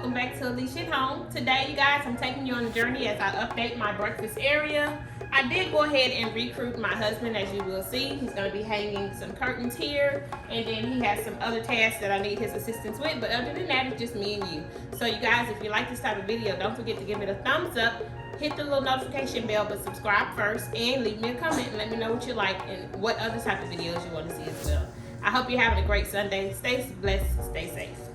welcome back to Alecia Home. Today, you guys, I'm taking you on a journey as I update my breakfast area. I did go ahead and recruit my husband, as you will see. He's going to be hanging some curtains here, and then he has some other tasks that I need his assistance with, but other than that, it's just me and you. So you guys, if you like this type of video, don't forget to give it a thumbs up, hit the little notification bell, but subscribe first, and leave me a comment and let me know what you like and what other type of videos you want to see as well. I hope you're having a great Sunday. Stay blessed, stay safe.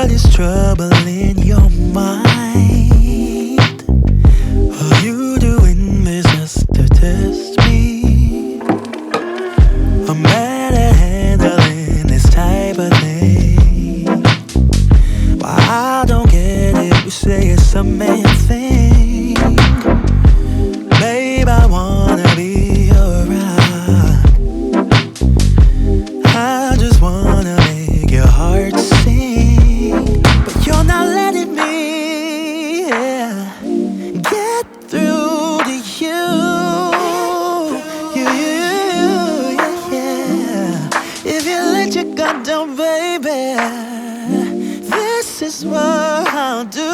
What is troubling your mind? Are you doing this just to test me? I'm bad at handling this type of thing. Why I don't get it, you say it's a man thing. Babe, I wanna be around. I just wanna make your heart sing, but you're not letting me get through to you. Yeah. If you let your guard down, baby, this is what I'll do.